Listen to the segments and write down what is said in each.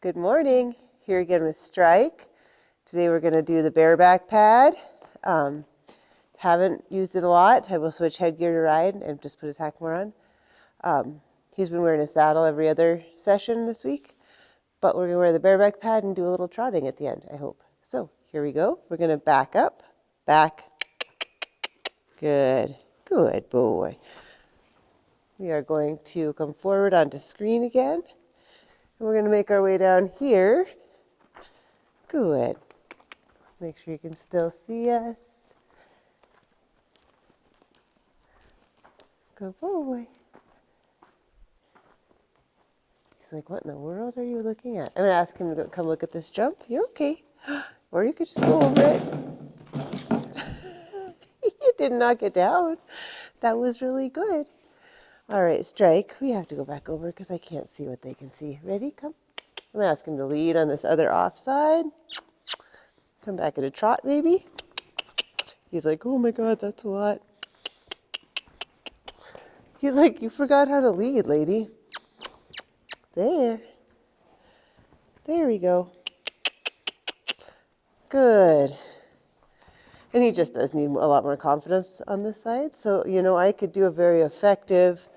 Good morning. Here again with Strike. Today we're going to do the bareback pad. Haven't used it a lot. I will switch headgear to ride and just put his Hackmore on. He's been wearing a saddle every other session this week, but we're going to wear the bareback pad and do a little trotting at the end, I hope. So here we go. We're going to back up, back. Good. Good boy. We are going to come forward onto screen again. We're going to make our way down here. Good. Make sure you can still see us. Good boy. He's like, what in the world are you looking at? I'm going to ask him to come look at this jump. You're okay. Or you could just go over it. You did not get down. That was really good. All right, Strike, we have to go back over because I can't see what they can see. Ready? Come. I'm going to ask him to lead on this other offside. Come back at a trot, maybe. He's like, oh my God, that's a lot. He's like, you forgot how to lead, lady. There. There we go. Good. And he just does need a lot more confidence on this side. So, you know, I could do a very effective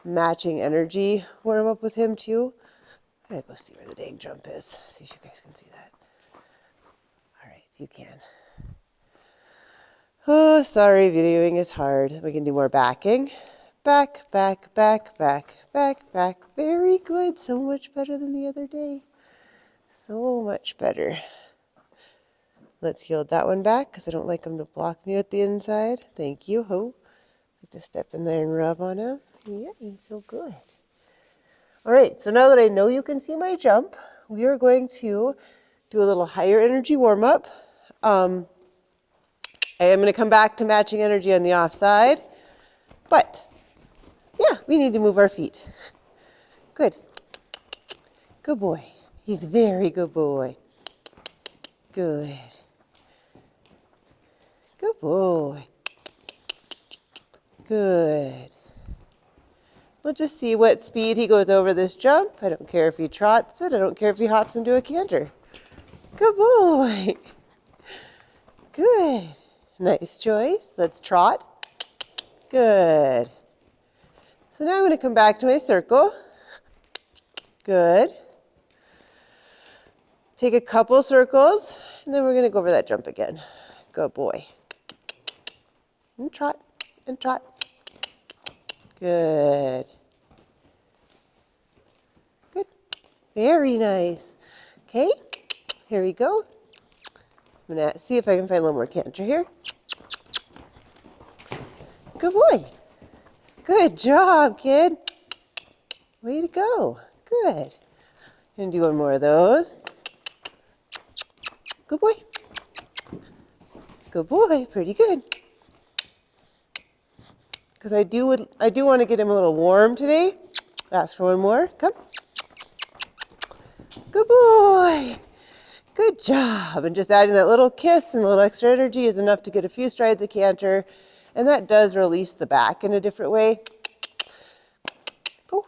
matching energy warm up with him too. I gotta go see where the dang jump is. See if you guys can see that. All right, you can. Oh, sorry, videoing is hard. We can do more backing. Back, back, back, back, back, back. Very good. So much better than the other day. So much better. Let's yield that one back because I don't like him to block me at the inside. Thank you, Ho. Like to step in there and rub on him. Yeah, he's so good. All right, so now that I know you can see my jump, we are going to do a little higher energy warm up. I am going to come back to matching energy on the offside, but yeah, we need to move our feet. Good. Good boy. He's a very good boy. Good. Good boy. Good. We'll just see what speed he goes over this jump. I don't care if he trots it. I don't care if he hops into a canter. Good boy. Good. Nice choice. Let's trot. Good. So now I'm going to come back to my circle. Good. Take a couple circles, and then we're going to go over that jump again. Good boy. And trot, and trot. Good. Good. Very nice. Okay, here we go. I'm going to see if I can find a little more canter here. Good boy. Good job, kid. Way to go. Good. Going to do one more of those. Good boy. Good boy. Pretty good. Because I do want to get him a little warm today. Ask for one more. Come. Good boy. Good job. And just adding that little kiss and a little extra energy is enough to get a few strides of canter. And that does release the back in a different way. Go.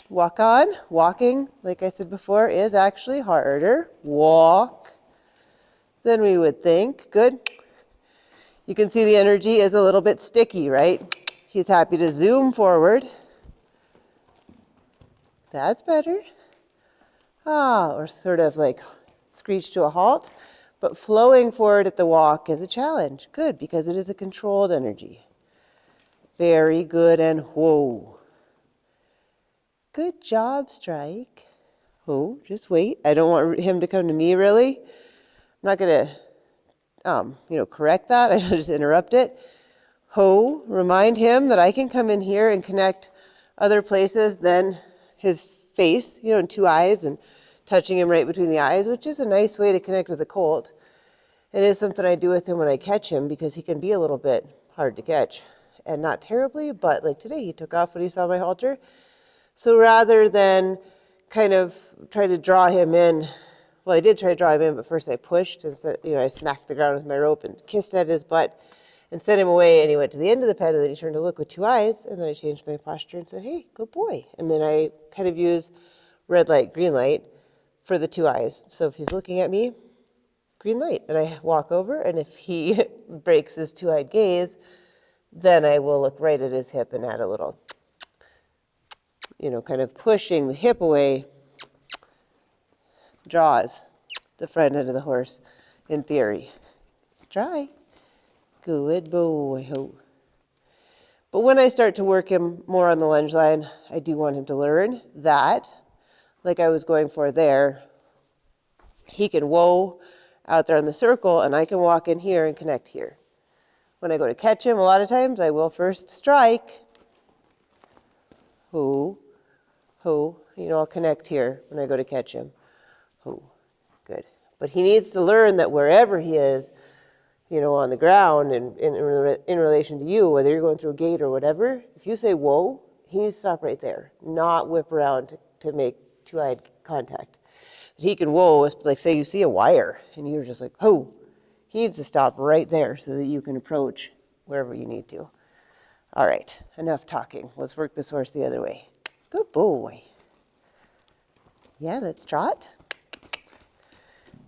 Walk on. Walking, like I said before, is actually harder. Walk than we would think. Good. You can see the energy is a little bit sticky, right? He's happy to zoom forward. That's better. Or sort of like screech to a halt. But flowing forward at the walk is a challenge. Good, because it is a controlled energy. Very good, and whoa. Good job, Strike. Oh, just wait. I don't want him to come to me, really. I'm not going to, correct that. I should just interrupt it. Ho, remind him that I can come in here and connect other places than his face, and two eyes, and touching him right between the eyes, which is a nice way to connect with a colt. It is something I do with him when I catch him because he can be a little bit hard to catch. And not terribly, but like today he took off when he saw my halter. So rather than kind of try to draw him in, well, I did try to draw him in, but first I pushed, and so, I smacked the ground with my rope and kissed at his butt and sent him away, and he went to the end of the pen, and then he turned to look with two eyes, and then I changed my posture and said, hey, good boy. And then I kind of use red light, green light, for the two eyes. So if he's looking at me, green light, and I walk over, and if he breaks his two-eyed gaze, then I will look right at his hip and add a little, kind of pushing the hip away, draws the front end of the horse in theory. Let's try. Good boy. Ho. But when I start to work him more on the lunge line, I do want him to learn that, like I was going for there, he can whoa out there in the circle, and I can walk in here and connect here. When I go to catch him, a lot of times I will first strike. Ho, ho. I'll connect here when I go to catch him. Ho, good. But he needs to learn that wherever he is, on the ground and in relation to you, whether you're going through a gate or whatever, if you say whoa, he needs to stop right there, not whip around to make two-eyed contact. He can whoa, like say you see a wire and you're just like, ho. He needs to stop right there so that you can approach wherever you need to. All right, enough talking. Let's work this horse the other way. Good boy. Yeah, let's trot.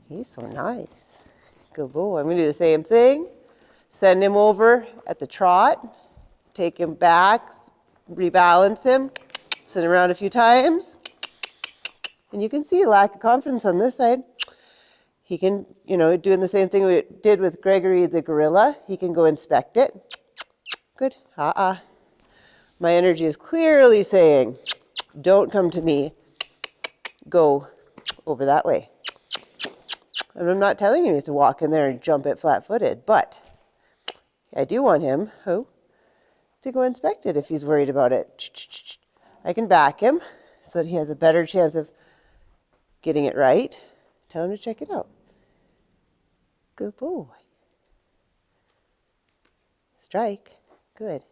He's so nice. Good boy. I'm going to do the same thing. Send him over at the trot. Take him back. Rebalance him. Send him around a few times. And you can see a lack of confidence on this side. He can, doing the same thing we did with Gregory the gorilla. He can go inspect it. Good. My energy is clearly saying, don't come to me. Go over that way. And I'm not telling him he has to walk in there and jump it flat-footed, but I do want him, to go inspect it if he's worried about it. I can back him so that he has a better chance of getting it right. Tell him to check it out. Good boy. Strike. Good.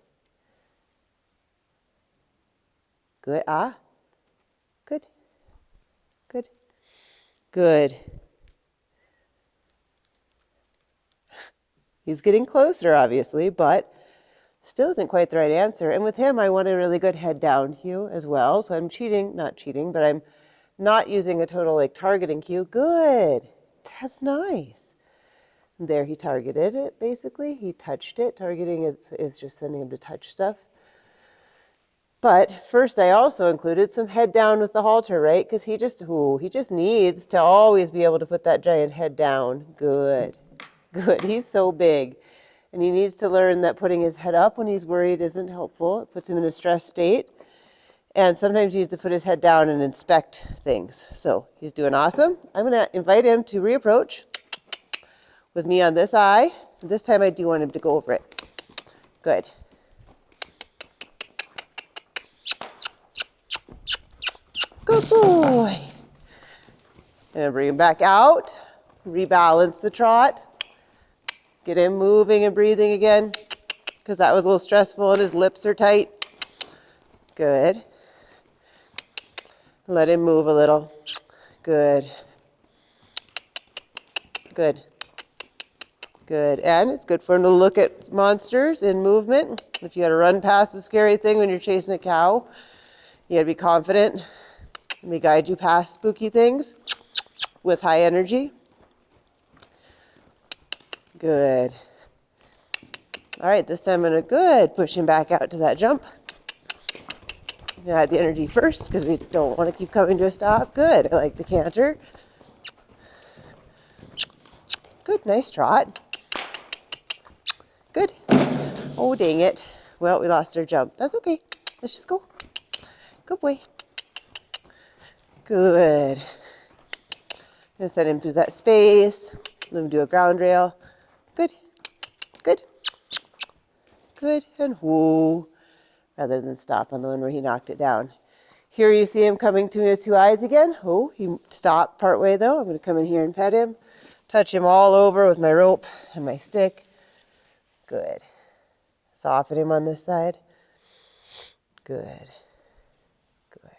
Good. Good. Good. Good. He's getting closer, obviously, but still isn't quite the right answer. And with him, I want a really good head down cue as well. So I'm not cheating, but I'm not using a total targeting cue. Good. That's nice. There he targeted it, basically. He touched it. Targeting is just sending him to touch stuff. But first I also included some head down with the halter, right? Because he just needs to always be able to put that giant head down. Good. Good. He's so big. And he needs to learn that putting his head up when he's worried isn't helpful. It puts him in a stress state. And sometimes he needs to put his head down and inspect things. So he's doing awesome. I'm going to invite him to reapproach with me on this eye. This time I do want him to go over it. Good. Good boy. And bring him back out. Rebalance the trot. Get him moving and breathing again, because that was a little stressful and his lips are tight. Good. Let him move a little. Good. Good. Good. And it's good for him to look at monsters in movement. If you got to run past a scary thing when you're chasing a cow, you got to be confident. Let me guide you past spooky things with high energy. Good. All right, this time I'm going to push him back out to that jump. Add the energy first because we don't want to keep coming to a stop. Good. I like the canter. Good. Nice trot. Good. Oh, dang it. Well, we lost our jump. That's okay. Let's just go. Good boy. Good. I'm going to send him through that space. Let him do a ground rail. Good. Good. Good. And whoo. Rather than stop on the one where he knocked it down. Here you see him coming to me with two eyes again. Oh, he stopped partway though. I'm going to come in here and pet him. Touch him all over with my rope and my stick. Good. Soften him on this side. Good. Good.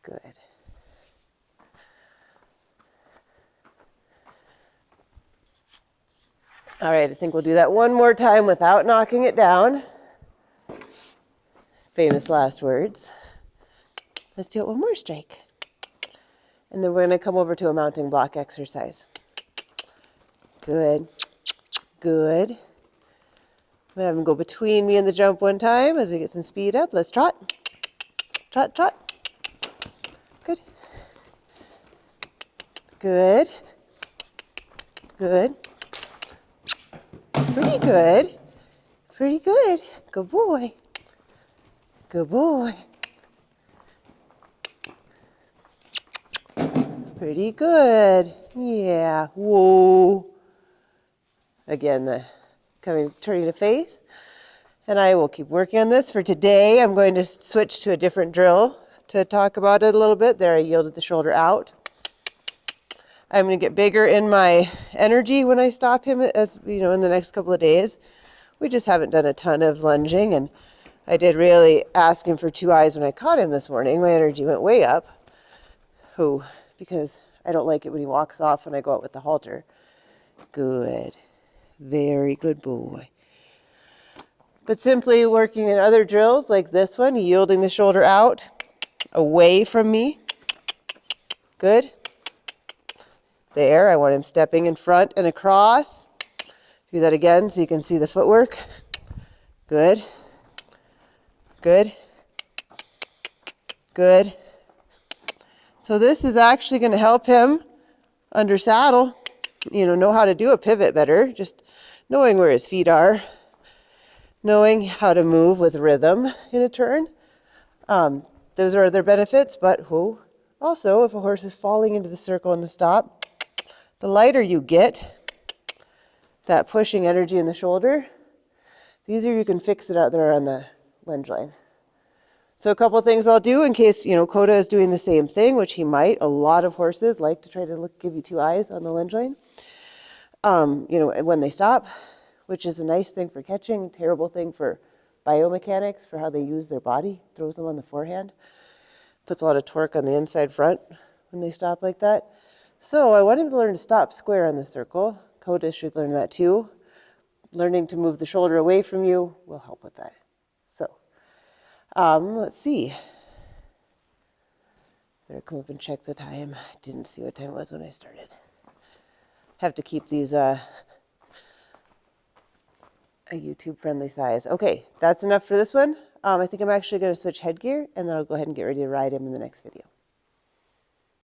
Good. All right, I think we'll do that one more time without knocking it down. Famous last words. Let's do it one more strike. And then we're going to come over to a mounting block exercise. Good. Good. I'm going to have him go between me and the jump one time as we get some speed up. Let's trot. Trot, trot. Good. Good. Good. Pretty good. Pretty good. Good boy. Good boy. Pretty good. Yeah. Whoa. Again, turning to face. And I will keep working on this. For today, I'm going to switch to a different drill to talk about it a little bit. There, I yielded the shoulder out. I'm going to get bigger in my energy when I stop him, as you know, in the next couple of days. We just haven't done a ton of lunging, and I did really ask him for 2 eyes when I caught him this morning. My energy went way up. Because I don't like it when he walks off when I go out with the halter. Good. Very good boy. But simply working in other drills like this one, yielding the shoulder out, away from me. Good. There, I want him stepping in front and across. Do that again so you can see the footwork. Good. Good. Good. So this is actually going to help him under saddle, know how to do a pivot better, just knowing where his feet are, knowing how to move with rhythm in a turn. Those are other benefits, but also if a horse is falling into the circle in the stop, the lighter you get, that pushing energy in the shoulder, the easier you can fix it out there on the lunge line. So a couple of things I'll do in case, Coda is doing the same thing, which he might. A lot of horses like to try to give you 2 eyes on the lunge line, when they stop, which is a nice thing for catching, terrible thing for biomechanics, for how they use their body, throws them on the forehand, puts a lot of torque on the inside front when they stop like that. So I want him to learn to stop square on the circle. Coda should learn that too. Learning to move the shoulder away from you will help with that. So. Let's see. Better come up and check the time. I didn't see what time it was when I started. Have to keep these a YouTube friendly size. Okay, that's enough for this one. I think I'm actually going to switch headgear and then I'll go ahead and get ready to ride him in the next video.